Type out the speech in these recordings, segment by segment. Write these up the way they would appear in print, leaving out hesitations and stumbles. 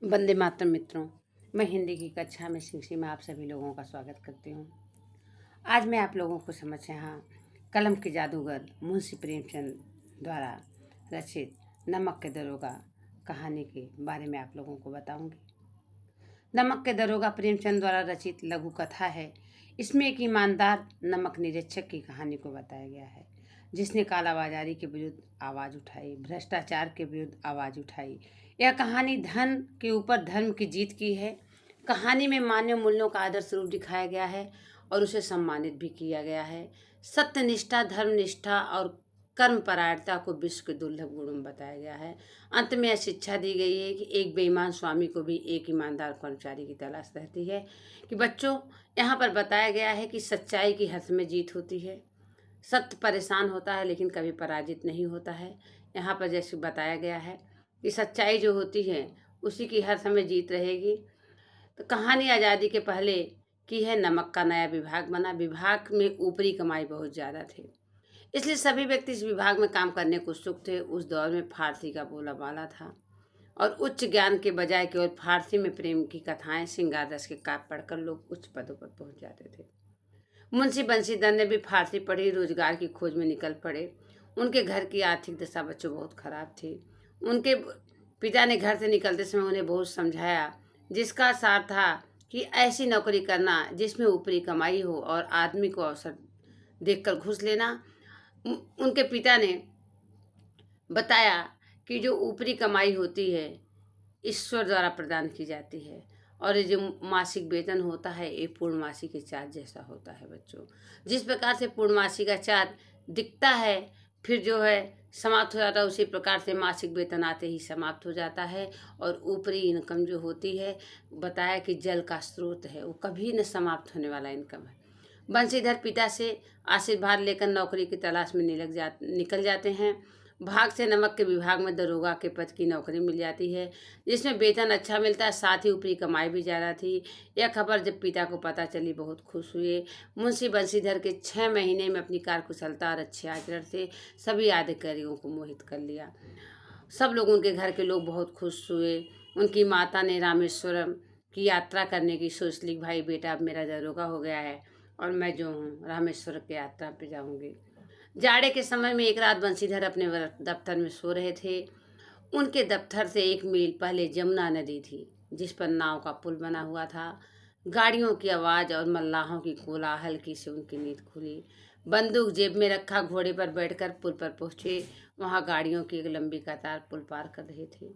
वंदे मातरम मित्रों। मैं हिंदी की कक्षा में शिक्षी में आप सभी लोगों का स्वागत करती हूँ। आज मैं आप लोगों को समझ यहाँ कलम के जादूगर मुंशी प्रेमचंद द्वारा रचित नमक के दरोगा कहानी के बारे में आप लोगों को बताऊंगी। नमक के दरोगा प्रेमचंद द्वारा रचित लघु कथा है। इसमें एक ईमानदार नमक निरीक्षक की कहानी को बताया गया है, जिसने कालाबाजारी के विरुद्ध आवाज़ उठाई, भ्रष्टाचार के विरुद्ध आवाज़ उठाई। यह कहानी धन के ऊपर धर्म की जीत की है। कहानी में मानवीय मूल्यों का आदर्श रूप दिखाया गया है और उसे सम्मानित भी किया गया है। सत्यनिष्ठा, धर्मनिष्ठा और कर्मपरायणता को विश्व के दुर्लभ गुणों में बताया गया है। अंत में यह शिक्षा दी गई है कि एक बेईमान स्वामी को भी एक ईमानदार कर्मचारी की तलाश रहती है। कि बच्चों, यहाँ पर बताया गया है कि सच्चाई की हद में जीत होती है। सत्य परेशान होता है लेकिन कभी पराजित नहीं होता है। यहाँ पर जैसे बताया गया है कि सच्चाई जो होती है उसी की हर समय जीत रहेगी। तो कहानी आज़ादी के पहले की है। नमक का नया विभाग बना। विभाग में ऊपरी कमाई बहुत ज़्यादा थी, इसलिए सभी व्यक्ति इस विभाग में काम करने को उत्सुक थे। उस दौर में फारसी का बोलाबाला था और उच्च ज्ञान के बजाय केवल फारसी में प्रेम की कथाएं, श्रृंगार रस के काव्य पढ़कर लोग उच्च पदों पर पहुंच जाते थे। मुंशी बंशीधर ने भी फारसी पढ़ी, रोजगार की खोज में निकल पड़े। उनके घर की आर्थिक दशा बच्चों बहुत खराब थी। उनके पिता ने घर से निकलते समय उन्हें बहुत समझाया, जिसका सार था कि ऐसी नौकरी करना जिसमें ऊपरी कमाई हो और आदमी को अवसर देखकर घुस लेना। उनके पिता ने बताया कि जो ऊपरी कमाई होती है ईश्वर द्वारा प्रदान की जाती है और ये जो मासिक वेतन होता है ये पूर्णमासी के चार्ज जैसा होता है। बच्चों, जिस प्रकार से पूर्णमासी का चार्ज दिखता है फिर जो है समाप्त हो जाता है, उसी प्रकार से मासिक वेतन आते ही समाप्त हो जाता है। और ऊपरी इनकम जो होती है, बताया कि जल का स्रोत है, वो कभी न समाप्त होने वाला इनकम है। बंशीधर पिता से आशीर्वाद लेकर नौकरी की तलाश में निकल जाते हैं। भाग से नमक के विभाग में दरोगा के पद की नौकरी मिल जाती है, जिसमें वेतन अच्छा मिलता है, साथ ही ऊपरी कमाई भी ज़्यादा थी। यह खबर जब पिता को पता चली बहुत खुश हुए। मुंशी बंशीधर के 6 महीने में अपनी कार्यकुशलता और अच्छे आचरण से सभी अधिकारियों को मोहित कर लिया। सब लोग, उनके घर के लोग बहुत खुश हुए। उनकी माता ने रामेश्वरम की यात्रा करने की सोच ली। भाई बेटा, अब मेरा दरोगा हो गया है और मैं जो हूँ रामेश्वर की यात्रा पे जाऊँगी। जाड़े के समय में एक रात बंशीधर अपने दफ्तर में सो रहे थे। उनके दफ्तर से 1 मील पहले जमुना नदी थी, जिस पर नाव का पुल बना हुआ था। गाड़ियों की आवाज़ और मल्लाहों की कोलाहल की से उनकी नींद खुली। बंदूक जेब में रखा घोड़े पर बैठकर पुल पर पहुंचे। वहां गाड़ियों की एक लंबी कतार पुल पार कर रहे थे।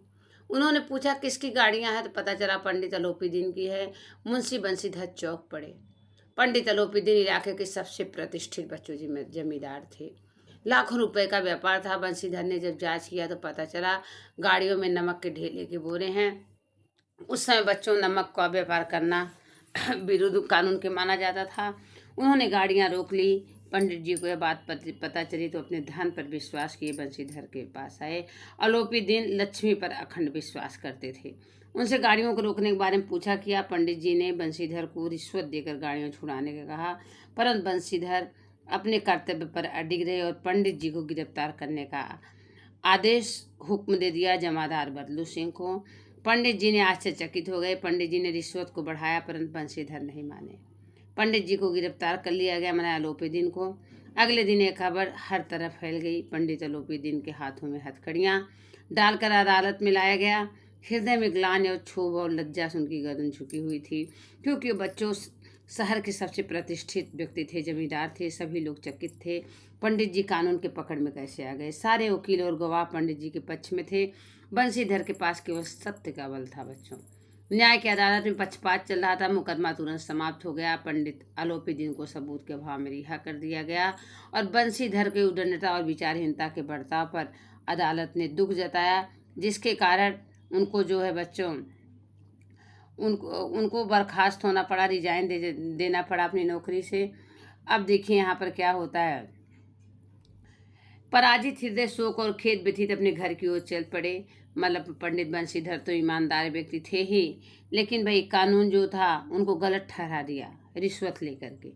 उन्होंने पूछा, किसकी गाड़ियां हैं? तो पता चला पंडित अलोपीदीन की है। मुंशी बंशीधर चौंक पड़े। पंडित अलोपीदीन इलाके के सबसे प्रतिष्ठित बच्चों जमींदार थे। लाखों रुपए का व्यापार था। बंशीधर ने जब जांच किया तो पता चला गाड़ियों में नमक के ढेले के बोरे हैं। उस समय बच्चों नमक का व्यापार करना विरुद्ध कानून के माना जाता था। उन्होंने गाड़ियां रोक ली। पंडित जी को यह बात पता चली तो अपने धन पर विश्वास किए बंशीधर के पास आए। अलोपीदीन लक्ष्मी पर अखंड विश्वास करते थे। उनसे गाड़ियों को रोकने के बारे में पूछा किया। पंडित जी ने बंशीधर को रिश्वत देकर गाड़ियां छुड़ाने का कहा, परंतु बंशीधर अपने कर्तव्य पर अडिग रहे और पंडित जी को गिरफ्तार करने का आदेश हुक्म दे दिया जमादार बदलू सिंह को। पंडित जी ने आश्चर्यचकित हो गए। पंडित जी ने रिश्वत को बढ़ाया परंतु बंशीधर नहीं माने। पंडित जी को गिरफ्तार कर लिया गया, मना अलोपीदीन को। अगले दिन एक खबर हर तरफ फैल गई। पंडित अलोपीदीन के हाथों में हथकड़ियां डालकर अदालत में लाया गया। हृदय में ग्लानि और क्षोभ और लज्जा से उनकी गर्दन झुकी हुई थी, क्योंकि बच्चों शहर के सबसे प्रतिष्ठित व्यक्ति थे, जमींदार थे। सभी लोग चकित थे, पंडित जी कानून के पकड़ में कैसे आ गए। सारे वकील और गवाह पंडित जी के पक्ष में थे। बंशीधर के पास केवल सत्य का बल था। बच्चों, न्याय की अदालत में पक्षपात चल रहा था। मुकदमा तुरंत समाप्त हो गया। पंडित अलोपीदीन को सबूत के अभाव में रिहा कर दिया गया और बंशीधर के उद्दंडता और विचारहीनता के बर्ताव पर अदालत ने दुख जताया, जिसके कारण उनको जो है बच्चों उनको बर्खास्त होना पड़ा, रिजाइन देना पड़ा अपनी नौकरी से। अब देखिए यहाँ पर क्या होता है। पराजित हृदय शोक और खेद व्यथित अपने घर की ओर चल पड़े। मतलब पंडित बंशीधर तो ईमानदार व्यक्ति थे ही, लेकिन भाई कानून जो था उनको गलत ठहरा दिया रिश्वत लेकर के।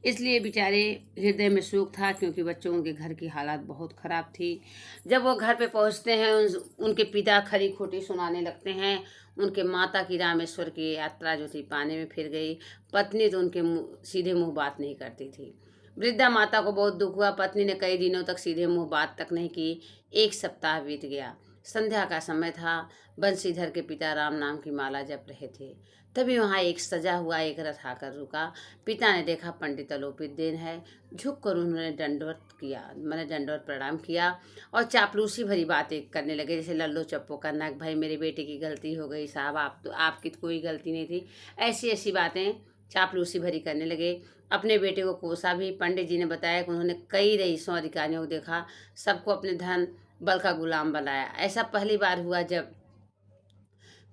इसलिए बेचारे हृदय में शोक था, क्योंकि बच्चों के घर की हालत बहुत ख़राब थी। जब वो घर पे पहुंचते हैं, उनके पिता खरी खोटी सुनाने लगते हैं। उनके माता की रामेश्वर की यात्रा जो थी पानी में फिर गई। पत्नी तो उनके सीधे मुंह बात नहीं करती थी। वृद्धा माता को बहुत दुख हुआ। पत्नी ने कई दिनों तक सीधे मुंह बात तक नहीं की। एक सप्ताह बीत गया। संध्या का समय था। बंशीधर के पिता राम नाम की माला जप रहे थे। तभी वहाँ एक सजा हुआ एक रथ आकर रुका। पिता ने देखा पंडित अलोपित देन है। झुक कर उन्होंने दंडवत किया, मैंने दंडवत प्रणाम किया और चापलूसी भरी बातें करने लगे, जैसे लल्लो चप्पो करना कि भाई मेरे बेटे की गलती हो गई साहब, आपकी तो कोई गलती नहीं थी। ऐसी ऐसी बातें चापलूसी भरी करने लगे। अपने बेटे को कोसा भी। पंडित जी ने बताया कि उन्होंने कई रईसों अधिकारियों को देखा, सबको अपने धन बल का गुलाम बनाया। ऐसा पहली बार हुआ जब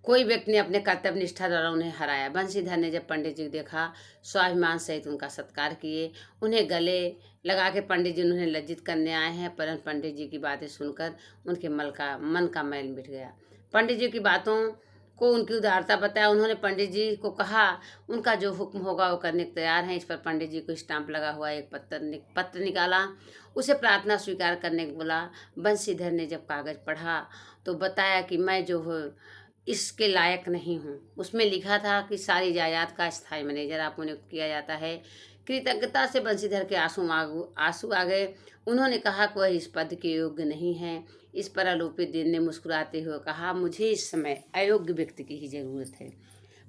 कोई व्यक्ति ने अपने कर्तव्य निष्ठा द्वारा उन्हें हराया। बंशीधर ने जब पंडित जी को देखा, स्वाभिमान सहित उनका सत्कार किए। उन्हें गले लगा के पंडित जी उन्हें लज्जित करने आए हैं, परंतु पंडित जी की बातें सुनकर उनके मन का मैल मिट गया। पंडित जी की बातों को उनकी उदारता बताया। उन्होंने पंडित जी को कहा उनका जो हुक्म होगा वो करने को तैयार हैं। इस पर पंडित जी को स्टाम्प लगा हुआ एक पत्र निकाला। उसे प्रार्थना स्वीकार करने को बोला। बंशीधर ने जब कागज पढ़ा तो बताया कि मैं जो हूँ इसके लायक नहीं हूँ। उसमें लिखा था कि सारी जायदाद का स्थायी मैनेजर आपको नियुक्त किया जाता है। कृतज्ञता से बंशीधर के आंसू आ गए। उन्होंने कहा कि वह इस पद के योग्य नहीं है। इस पर अलोपित दिन ने मुस्कुराते हुए कहा, मुझे इस समय अयोग्य व्यक्ति की ही जरूरत है।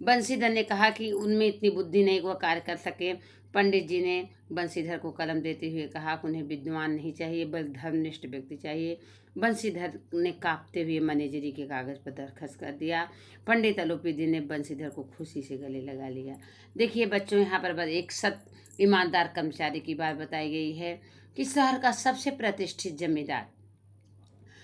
बंशीधर ने कहा कि उनमें इतनी बुद्धि नहीं कि वह कार्य कर सके। पंडित जी ने बंशीधर को कलम देते हुए कहा कि उन्हें विद्वान नहीं चाहिए, बल्कि धर्मनिष्ठ व्यक्ति चाहिए। बंशीधर ने कांपते हुए मैनेजरी के कागज पर दरखास्त कर दिया। पंडित अलोपी जी ने बंशीधर को खुशी से गले लगा लिया। देखिए बच्चों, यहाँ पर बस एक ईमानदार कर्मचारी की बात बताई गई है कि शहर का सबसे प्रतिष्ठित जमींदार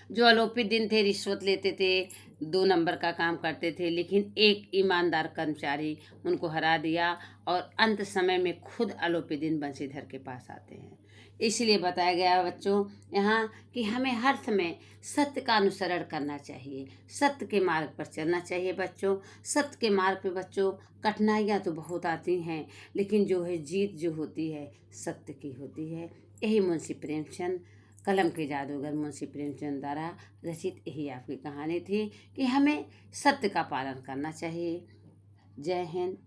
जो अलोपित दिन थे, रिश्वत लेते थे, 2 नंबर का काम करते थे, लेकिन एक ईमानदार कर्मचारी उनको हरा दिया और अंत समय में खुद अलोपित दिन बंशीधर के पास आते हैं। इसलिए बताया गया है बच्चों यहाँ कि हमें हर समय सत्य का अनुसरण करना चाहिए, सत्य के मार्ग पर चलना चाहिए। बच्चों, सत्य के मार्ग पे बच्चों कठिनाइयाँ तो बहुत आती हैं, लेकिन जो है जीत जो होती है सत्य की होती है। यही मुंशी प्रेमचंद, कलम के जादूगर मुंशी प्रेमचंद द्वारा रचित यही आपकी कहानी थी कि हमें सत्य का पालन करना चाहिए। जय हिंद,